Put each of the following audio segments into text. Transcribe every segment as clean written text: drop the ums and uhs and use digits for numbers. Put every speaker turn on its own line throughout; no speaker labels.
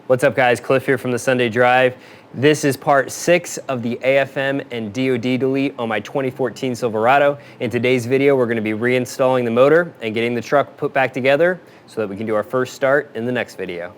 What's up guys, Cliff here from the Sunday Drive. This is part 6 of the AFM and DOD delete on my 2014 Silverado. In today's video, we're gonna be reinstalling the motor and getting the truck put back together so that we can do our first start in the next video.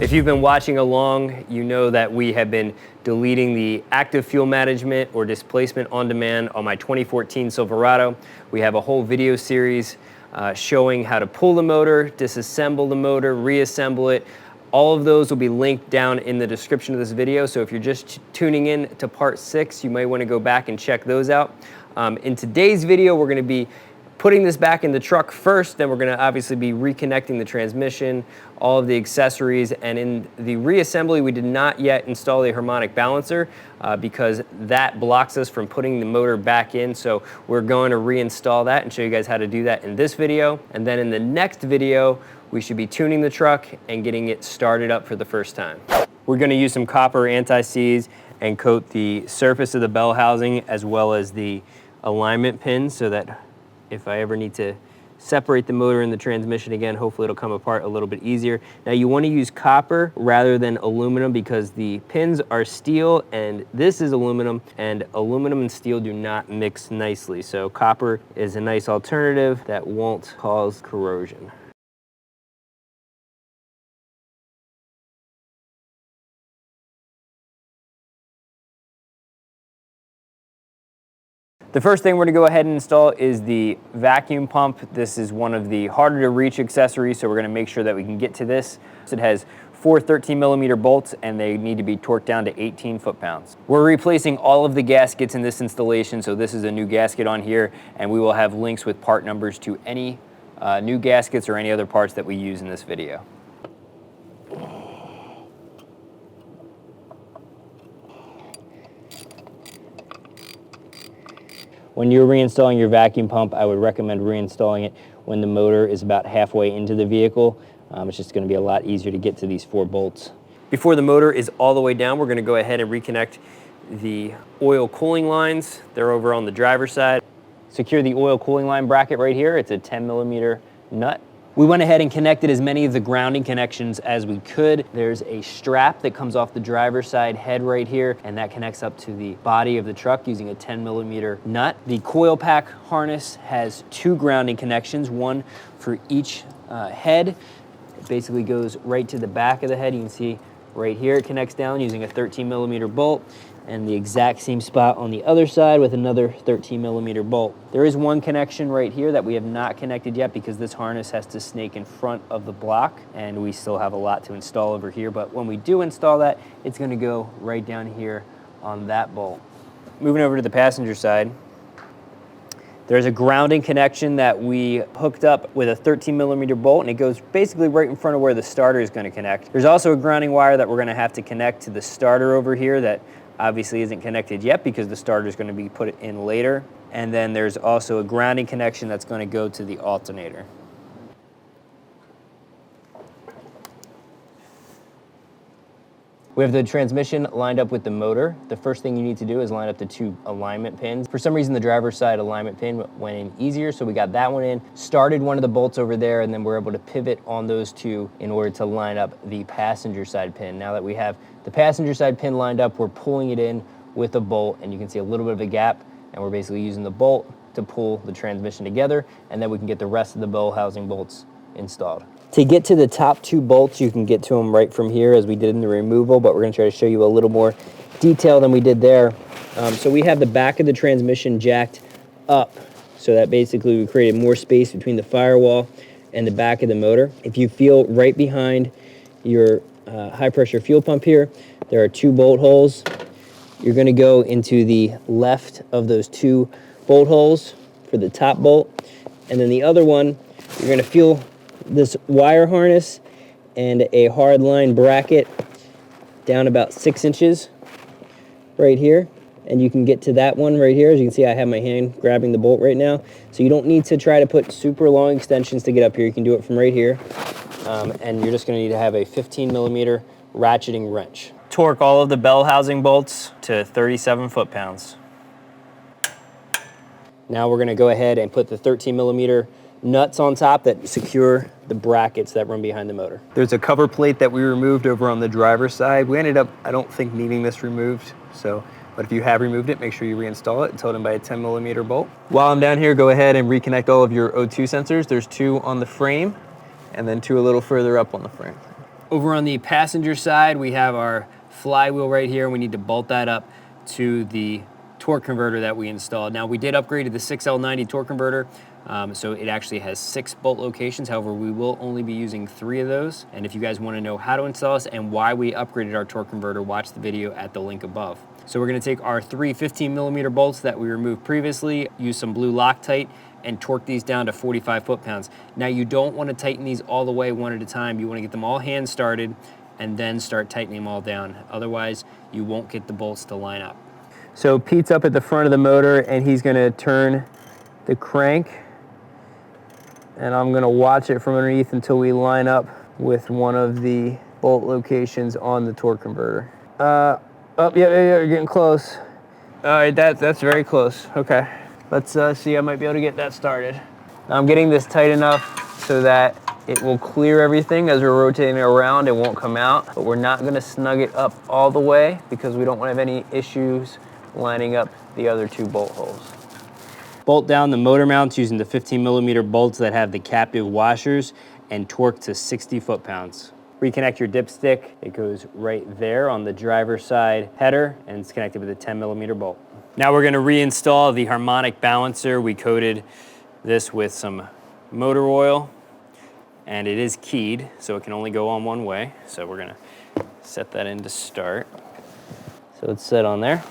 If you've been watching along, you know that we have been deleting the active fuel management or displacement on demand on my 2014 Silverado. We have a whole video series showing how to pull the motor, disassemble the motor, reassemble it. All of those will be linked down in the description of this video. So if you're just tuning in to part 6, you may want to go back and check those out. In today's video, we're going to be putting this back in the truck first, then we're gonna obviously be reconnecting the transmission, all of the accessories, and in the reassembly, we did not yet install the harmonic balancer because that blocks us from putting the motor back in, so we're going to reinstall that and show you guys how to do that in this video. And then in the next video, we should be tuning the truck and getting it started up for the first time. We're gonna use some copper anti-seize and coat the surface of the bell housing as well as the alignment pins so that if I ever need to separate the motor and the transmission again, hopefully it'll come apart a little bit easier. Now you want to use copper rather than aluminum because the pins are steel and this is aluminum, and aluminum and steel do not mix nicely. So copper is a nice alternative that won't cause corrosion. The first thing we're gonna go ahead and install is the vacuum pump. This is one of the harder to reach accessories, so we're gonna make sure that we can get to this. It has 4 13mm bolts and they need to be torqued down to 18 foot-pounds. We're replacing all of the gaskets in this installation, so this is a new gasket on here, and we will have links with part numbers to any new gaskets or any other parts that we use in this video. When you're reinstalling your vacuum pump, I would recommend reinstalling it when the motor is about halfway into the vehicle. It's just gonna be a lot easier to get to these 4 bolts. Before the motor is all the way down, we're gonna go ahead and reconnect the oil cooling lines. They're over on the driver's side. Secure the oil cooling line bracket right here. It's a 10mm nut. We went ahead and connected as many of the grounding connections as we could. There's a strap that comes off the driver's side head right here, and that connects up to the body of the truck using a 10mm nut. The coil pack harness has 2 grounding connections, one for each head. It basically goes right to the back of the head. You can see right here it connects down using a 13mm bolt, and the exact same spot on the other side with another 13mm bolt. There is one connection right here that we have not connected yet because this harness has to snake in front of the block, and we still have a lot to install over here, but when we do install that, it's gonna go right down here on that bolt. Moving over to the passenger side, there's a grounding connection that we hooked up with a 13mm bolt, and it goes basically right in front of where the starter is gonna connect. There's also a grounding wire that we're gonna have to connect to the starter over here that obviously isn't connected yet because the starter is going to be put in later. And then there's also a grounding connection that's going to go to the alternator. We have the transmission lined up with the motor. The first thing you need to do is line up the 2 alignment pins. For some reason, the driver's side alignment pin went in easier, so we got that one in, started one of the bolts over there, and then we're able to pivot on those 2 in order to line up the passenger side pin. Now that we have the passenger side pin lined up, we're pulling it in with a bolt, and you can see a little bit of a gap, and we're basically using the bolt to pull the transmission together, and then we can get the rest of the bell housing bolts installed. To get to the top 2 bolts, you can get to them right from here as we did in the removal, but we're gonna try to show you a little more detail than we did there. So we have the back of the transmission jacked up, so that basically we created more space between the firewall and the back of the motor. If you feel right behind your high pressure fuel pump here, there are 2 bolt holes. You're gonna go into the left of those 2 bolt holes for the top bolt, and then the other one, you're gonna feel this wire harness and a hard line bracket down about 6 inches right here, and you can get to that one right here. As you can see, I have my hand grabbing the bolt right now, so you don't need to try to put super long extensions to get up here. You can do it from right here, and you're just going to need to have a 15mm ratcheting wrench. torque all of the bell housing bolts to 37 foot-pounds. Now we're gonna go ahead and put the 13mm nuts on top that secure the brackets that run behind the motor. There's a cover plate that we removed over on the driver's side. We ended up, I don't think, needing this removed, but if you have removed it, make sure you reinstall it and tow it in by a 10mm bolt. While I'm down here, go ahead and reconnect all of your O2 sensors. There's 2 on the frame and then 2 a little further up on the frame. Over on the passenger side, we have our flywheel right here, and we need to bolt that up to the torque converter that we installed. Now, we did upgrade to the 6L90 torque converter, so it actually has 6 bolt locations. However, we will only be using 3 of those. And if you guys want to know how to install this and why we upgraded our torque converter, watch the video at the link above. So we're going to take our 3 15mm bolts that we removed previously, use some blue Loctite, and torque these down to 45 foot-pounds. Now, you don't want to tighten these all the way one at a time. You want to get them all hand started and then start tightening them all down. Otherwise, you won't get the bolts to line up. So Pete's up at the front of the motor, and he's going to turn the crank, and I'm going to watch it from underneath until we line up with one of the bolt locations on the torque converter. Yeah, you're getting close. All right, that's very close. Okay, let's see. I might be able to get that started. I'm getting this tight enough so that it will clear everything as we're rotating it around. It won't come out, but we're not going to snug it up all the way because we don't want to have any issues lining up the other 2 bolt holes. Bolt down the motor mounts using the 15mm bolts that have the captive washers and torque to 60 foot-pounds. Reconnect your dipstick. It goes right there on the driver's side header, and it's connected with a 10mm bolt. Now we're going to reinstall the harmonic balancer. We coated this with some motor oil, and it is keyed, so it can only go on one way. So we're going to set that in to start. So it's set on there.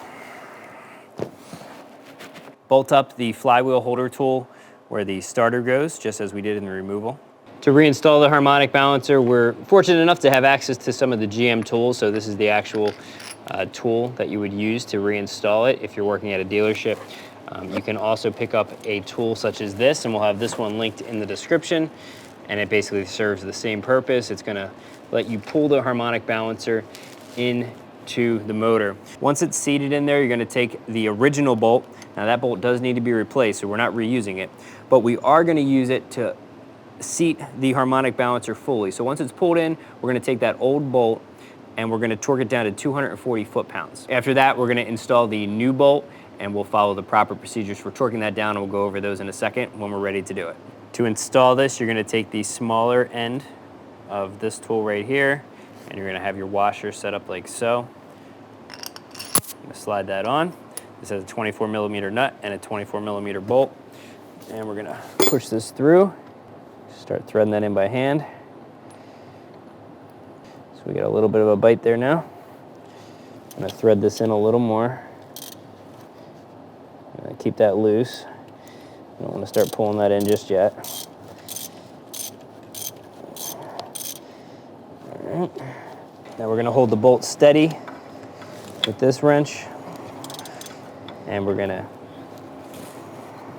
Bolt up the flywheel holder tool where the starter goes, just as we did in the removal. To reinstall the harmonic balancer, we're fortunate enough to have access to some of the GM tools. So this is the actual tool that you would use to reinstall it if you're working at a dealership. You can also pick up a tool such as this, and we'll have this one linked in the description. And it basically serves the same purpose. It's gonna let you pull the harmonic balancer into the motor. Once it's seated in there, you're gonna take the original bolt. Now that bolt does need to be replaced, so we're not reusing it, but we are gonna use it to seat the harmonic balancer fully. So once it's pulled in, we're gonna take that old bolt and we're gonna torque it down to 240 foot-pounds. After that, we're gonna install the new bolt, and we'll follow the proper procedures for torquing that down, and we'll go over those in a second when we're ready to do it. To install this, you're gonna take the smaller end of this tool right here, and you're gonna have your washer set up like so. I'm gonna slide that on. This has a 24mm nut and a 24mm bolt. And we're gonna push this through. Start threading that in by hand. So we got a little bit of a bite there now. I'm gonna thread this in a little more. Keep that loose. I don't wanna start pulling that in just yet. All right. Now we're gonna hold the bolt steady with this wrench, and we're gonna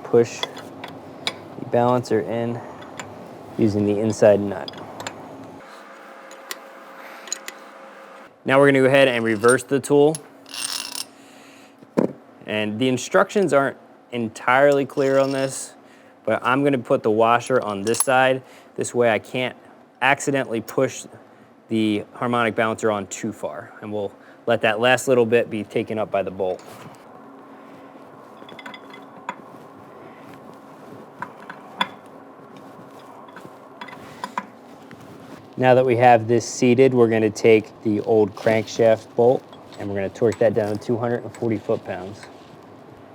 push the balancer in using the inside nut. Now we're gonna go ahead and reverse the tool. And the instructions aren't entirely clear on this, but I'm gonna put the washer on this side. This way I can't accidentally push the harmonic balancer on too far, and we'll let that last little bit be taken up by the bolt. Now that we have this seated, we're gonna take the old crankshaft bolt and we're gonna torque that down to 240 foot-pounds.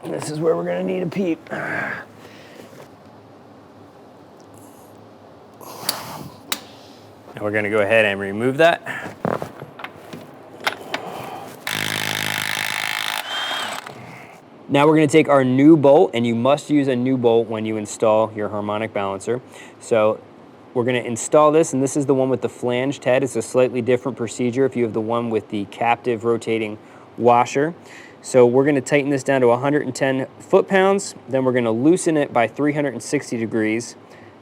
This is where we're gonna need a Pete. Now we're gonna go ahead and remove that. Now we're gonna take our new bolt, and you must use a new bolt when you install your harmonic balancer. So we're gonna install this, and this is the one with the flanged head. It's a slightly different procedure if you have the one with the captive rotating washer. So we're gonna tighten this down to 110 foot-pounds, then we're gonna loosen it by 360 degrees,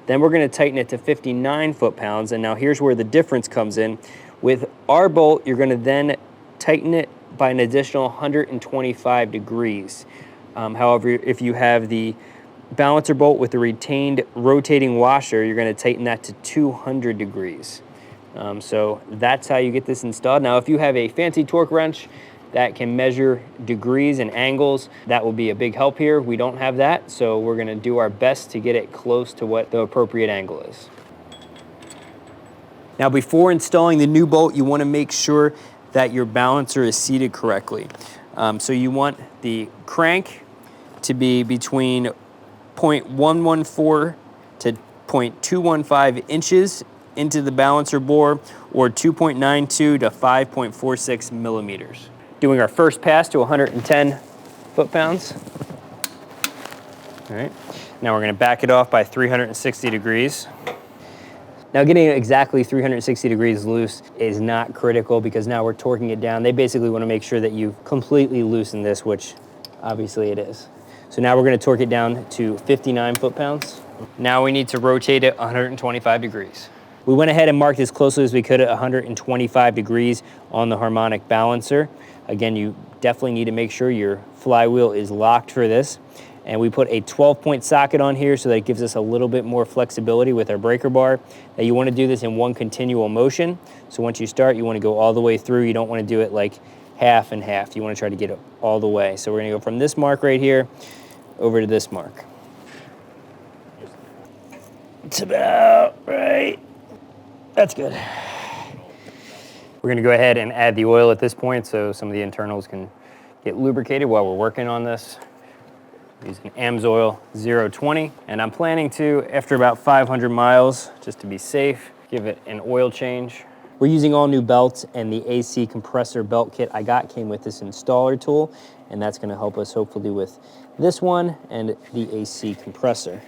then we're gonna tighten it to 59 foot-pounds, and now here's where the difference comes in. With our bolt, you're gonna then tighten it by an additional 125 degrees. However, if you have the balancer bolt with the retained rotating washer, you're going to tighten that to 200 degrees. So that's how you get this installed. Now, if you have a fancy torque wrench that can measure degrees and angles, that will be a big help here. We don't have that, so we're going to do our best to get it close to what the appropriate angle is. Now, before installing the new bolt, you want to make sure that your balancer is seated correctly. So you want the crank to be between 0.114 to 0.215 inches into the balancer bore, or 2.92 to 5.46 millimeters. Doing our first pass to 110 foot-pounds. All right, now we're going to back it off by 360 degrees. Now, getting it exactly 360 degrees loose is not critical because now we're torquing it down. They basically want to make sure that you've completely loosened this, which obviously it is. So now we're going to torque it down to 59 foot-pounds. Now we need to rotate it 125 degrees. We went ahead and marked as closely as we could at 125 degrees on the harmonic balancer. Again, you definitely need to make sure your flywheel is locked for this. And we put a 12-point socket on here so that it gives us a little bit more flexibility with our breaker bar. Now, you want to do this in one continual motion. So once you start, you want to go all the way through. You don't want to do it like half and half. You want to try to get it all the way. So we're going to go from this mark right here over to this mark. It's about right. That's good. We're going to go ahead and add the oil at this point so some of the internals can get lubricated while we're working on this. Using AMSOIL 020, and I'm planning to, after about 500 miles, just to be safe, give it an oil change. We're using all new belts, and the AC compressor belt kit I got came with this installer tool, and that's going to help us hopefully with this one and the AC compressor.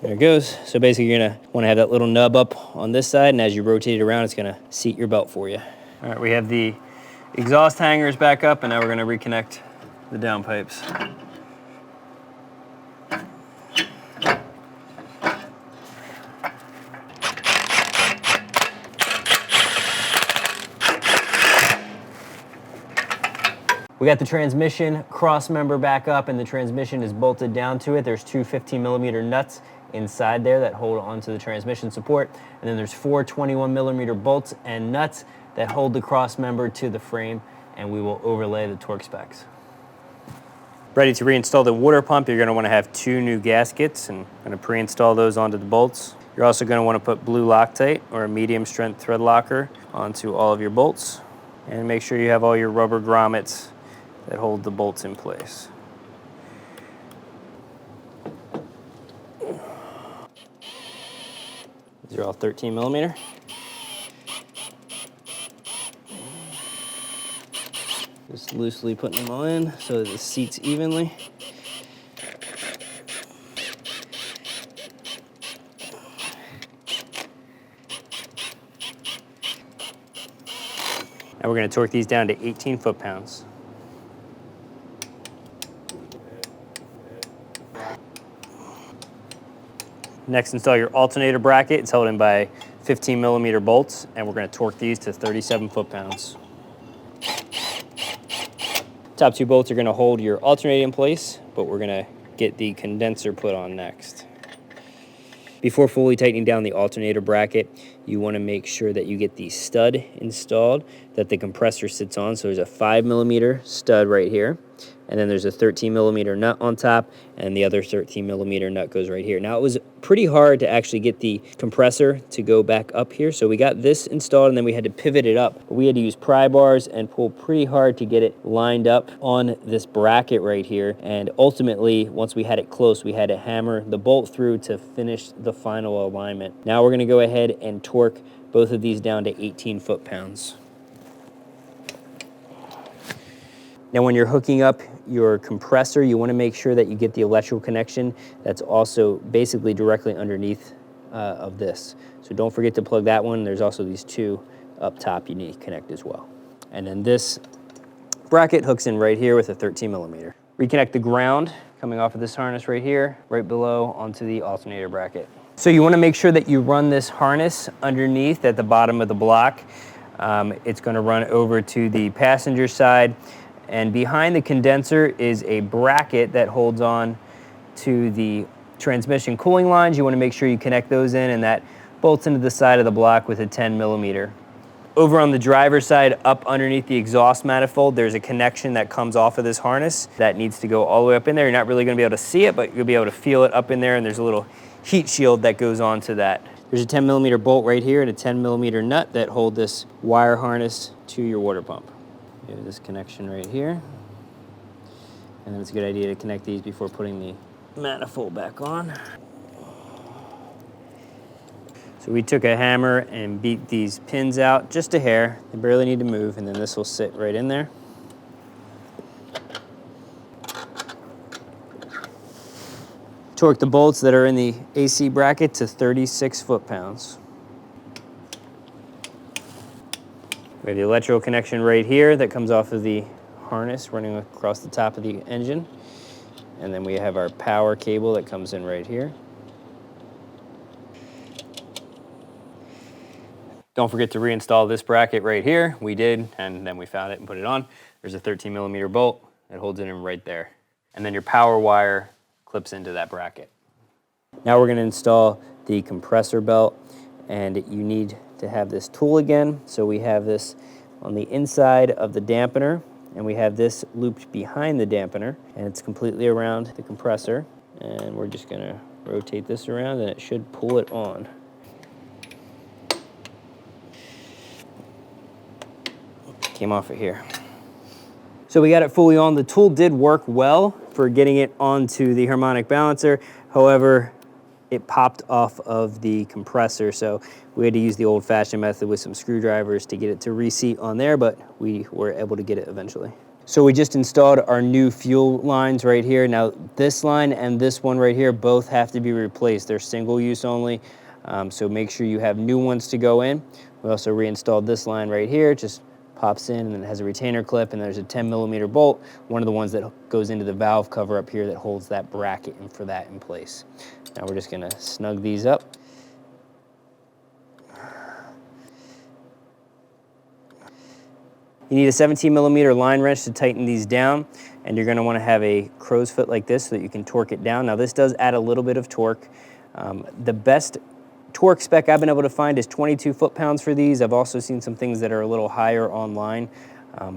There it goes. So basically you're gonna wanna have that little nub up on this side, and as you rotate it around, it's gonna seat your belt for you. All right, we have the exhaust hangers back up, and now we're gonna reconnect the downpipes. We got the transmission cross member back up, and the transmission is bolted down to it. There's two 15mm nuts inside there that hold onto the transmission support, and then there's four 21mm bolts and nuts that hold the cross member to the frame, and we will overlay the torque specs. Ready to reinstall the water pump, you're going to want to have two new gaskets, and I'm going to pre-install those onto the bolts. You're also going to want to put blue Loctite or a medium strength thread locker onto all of your bolts, and make sure you have all your rubber grommets that hold the bolts in place. These are all 13mm. Just loosely putting them all in so that it seats evenly. Now we're going to torque these down to 18 foot-pounds. Next, install your alternator bracket. It's held in by 15mm bolts, and we're going to torque these to 37 foot-pounds. Top two bolts are going to hold your alternator in place, but we're going to get the condenser put on next. Before fully tightening down the alternator bracket, you want to make sure that you get the stud installed that the compressor sits on. So there's a 5mm stud right here, and then there's a 13mm nut on top, and the other 13mm nut goes right here. Now, it was pretty hard to actually get the compressor to go back up here, so we got this installed, and then we had to pivot it up. We had to use pry bars and pull pretty hard to get it lined up on this bracket right here, and ultimately, once we had it close, we had to hammer the bolt through to finish the final alignment. Now we're going to go ahead and torque both of these down to 18 foot-pounds. Now, when you're hooking up your compressor, you want to make sure that you get the electrical connection that's also basically directly underneath of this. So don't forget to plug that one. There's also these two up top you need to connect as well. And then this bracket hooks in right here with a 13mm. Reconnect the ground coming off of this harness right here, right below onto the alternator bracket. So you want to make sure that you run this harness underneath at the bottom of the block. It's going to run over to the passenger side, and behind the condenser is a bracket that holds on to the transmission cooling lines. You want to make sure you connect those in, and that bolts into the side of the block with a 10 millimeter. Over on the driver's side, up underneath the exhaust manifold, there's a connection that comes off of this harness that needs to go all the way up in there. You're not really going to be able to see it, but you'll be able to feel it up in there, and there's a little heat shield that goes onto that. There's a 10 millimeter bolt right here and a 10 millimeter nut that hold this wire harness to your water pump. You have this connection right here, and then it's a good idea to connect these before putting the manifold back on. So we took a hammer and beat these pins out just a hair. They barely need to move, and then this will sit right in there. Torque the bolts that are in the AC bracket to 36 foot-pounds. We have the electrical connection right here that comes off of the harness running across the top of the engine. And then we have our power cable that comes in right here. Don't forget to reinstall this bracket right here. We did, and then we found it and put it on. There's a 13 millimeter bolt that holds it in right there. And then your power wire clips into that bracket. Now we're going to install the compressor belt, and you need to have this tool again. So we have this on the inside of the dampener, and we have this looped behind the dampener, and it's completely around the compressor. And we're just going to rotate this around, and it should pull it on. Came off of here. So we got it fully on. The tool did work well for getting it onto the harmonic balancer. However, it popped off of the compressor, so we had to use the old-fashioned method with some screwdrivers to get it to reseat on there, but we were able to get it eventually. So we just installed our new fuel lines right here. Now this line and this one right here both have to be replaced. They're single use only, so make sure you have new ones to go in. We also reinstalled this line right here. Just pops in, and then it has a retainer clip, and there's a 10 millimeter bolt, one of the ones that goes into the valve cover up here that holds that bracket and for that in place. Now we're just gonna snug these up. You need a 17 millimeter line wrench to tighten these down, and you're gonna wanna have a crow's foot like this so that you can torque it down. Now this does add a little bit of torque. The best torque spec I've been able to find is 22 foot-pounds for these. I've also seen some things that are a little higher online,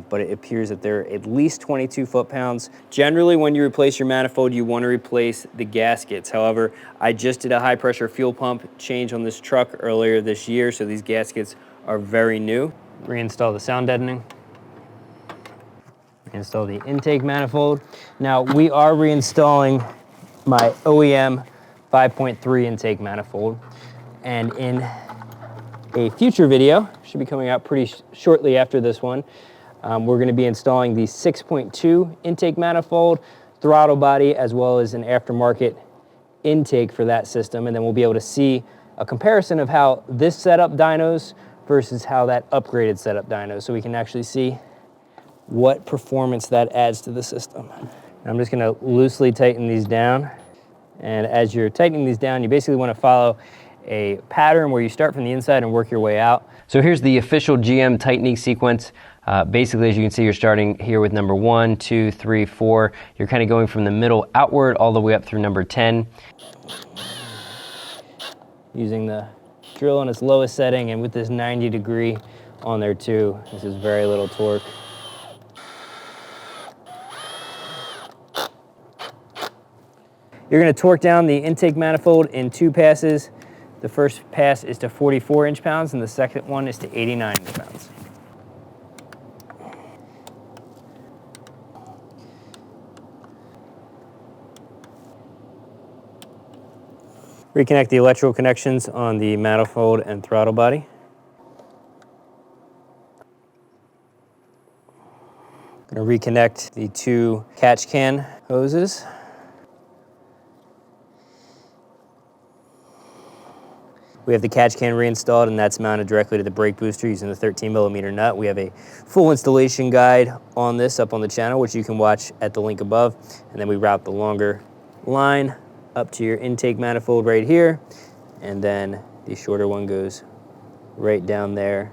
but it appears that they're at least 22 foot-pounds. Generally, when you replace your manifold, you want to replace the gaskets. However, I just did a high-pressure fuel pump change on this truck earlier this year, so these gaskets are very new. Reinstall the sound deadening. Reinstall the intake manifold. Now, we are reinstalling my OEM 5.3 intake manifold. And in a future video, should be coming out pretty shortly after this one, we're going to be installing the 6.2 intake manifold, throttle body, as well as an aftermarket intake for that system. And then we'll be able to see a comparison of how this setup dynos versus how that upgraded setup dynos, so we can actually see what performance that adds to the system. I'm just going to loosely tighten these down. And as you're tightening these down, you basically want to follow a pattern where you start from the inside and work your way out. So here's the official GM tightening sequence. Basically, as you can see, you're starting here with number 1, 2, 3, 4. You're kind of going from the middle outward all the way up through number 10. Using the drill on its lowest setting, and with this 90-degree on there too. This is very little torque. You're going to torque down the intake manifold in 2 passes. The first pass is to 44 inch-pounds, and the second one is to 89 inch-pounds. Reconnect the electrical connections on the manifold and throttle body. I'm going to reconnect the 2 catch can hoses. We have the catch can reinstalled, and that's mounted directly to the brake booster using the 13mm nut. We have a full installation guide on this up on the channel, which you can watch at the link above. And then we route the longer line up to your intake manifold right here, and then the shorter one goes right down there.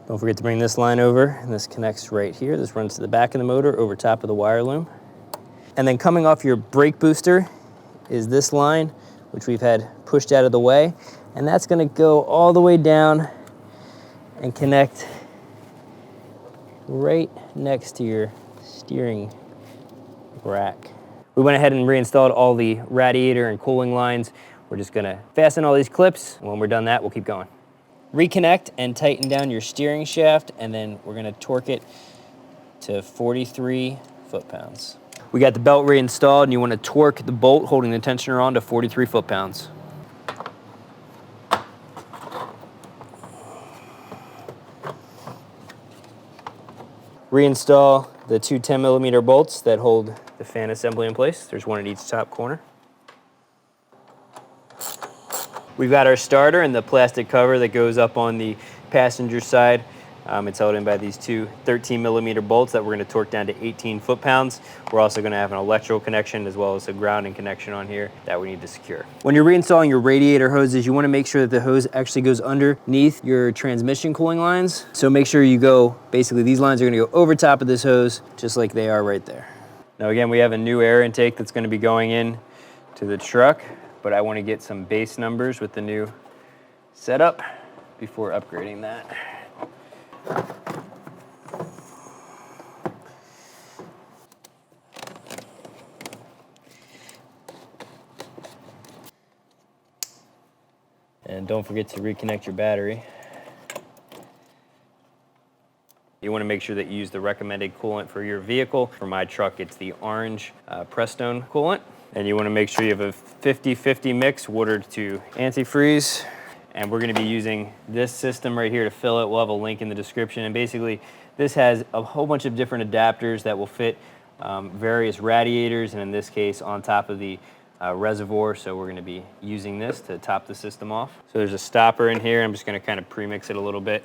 Don't forget to bring this line over, and this connects right here. This runs to the back of the motor over top of the wire loom. And then coming off your brake booster is this line, which we've had pushed out of the way, and that's gonna go all the way down and connect right next to your steering rack. We went ahead and reinstalled all the radiator and cooling lines. We're just gonna fasten all these clips. When we're done that, we'll keep going. Reconnect and tighten down your steering shaft, and then we're gonna torque it to 43 foot-pounds. We got the belt reinstalled, and you wanna torque the bolt holding the tensioner on to 43 foot-pounds. Reinstall the two 10mm bolts that hold the fan assembly in place. There's one at each top corner. We've got our starter and the plastic cover that goes up on the passenger side. It's held in by these two 13mm bolts that we're going to torque down to 18 foot-pounds. We're also going to have an electrical connection as well as a grounding connection on here that we need to secure. When you're reinstalling your radiator hoses, you want to make sure that the hose actually goes underneath your transmission cooling lines. So make sure you go, basically these lines are going to go over top of this hose just like they are right there. Now again, we have a new air intake that's going to be going in to the truck, but I want to get some base numbers with the new setup before upgrading that. And don't forget to reconnect your battery. You want to make sure that you use the recommended coolant for your vehicle. For my truck, it's the orange Prestone coolant. And you want to make sure you have a 50-50 mix, water to antifreeze. And we're going to be using this system right here to fill it. We'll have a link in the description. And basically, this has a whole bunch of different adapters that will fit various radiators, and in this case, on top of the reservoir. So we're going to be using this to top the system off. So there's a stopper in here. I'm just going to kind of pre-mix it a little bit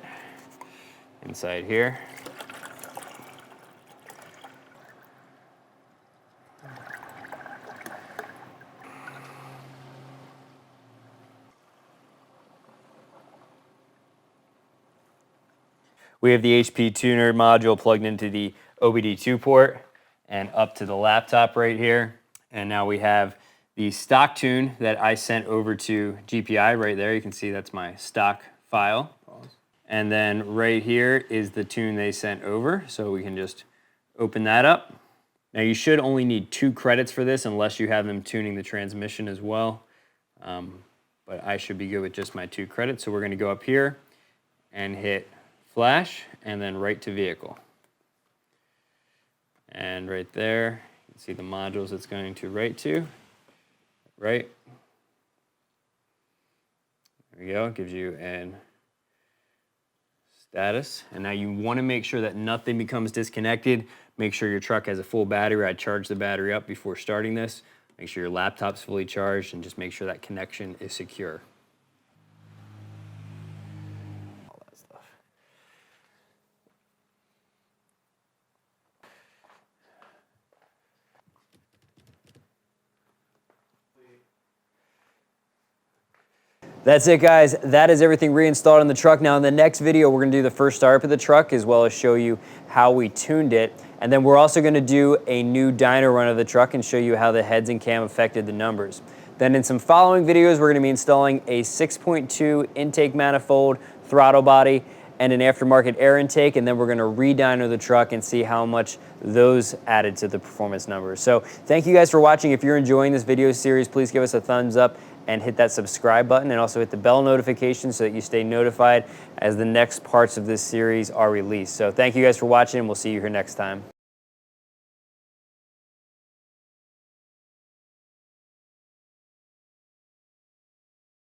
inside here. We have the HP tuner module plugged into the OBD2 port and up to the laptop right here. And now we have the stock tune that I sent over to GPI right there. You can see that's my stock file. And then right here is the tune they sent over. So we can just open that up. Now you should only need 2 credits for this unless you have them tuning the transmission as well. But I should be good with just my 2 credits. So we're gonna go up here and hit flash, and then right to vehicle. And right there, you can see the modules it's going to write to. Right. There we go, it gives you an status. And now you want to make sure that nothing becomes disconnected. Make sure your truck has a full battery. I charge the battery up before starting this. Make sure your laptop's fully charged, and just make sure that connection is secure. That's it, guys. That is everything reinstalled in the truck. Now in the next video, we're gonna do the first start of the truck as well as show you how we tuned it. And then we're also gonna do a new dyno run of the truck and show you how the heads and cam affected the numbers. Then in some following videos, we're gonna be installing a 6.2 intake manifold, throttle body, and an aftermarket air intake, and then we're gonna re-dyno the truck and see how much those added to the performance numbers. So thank you guys for watching. If you're enjoying this video series, please give us a thumbs up and hit that subscribe button, and also hit the bell notification so that you stay notified as the next parts of this series are released. So thank you guys for watching, and we'll see you here next time.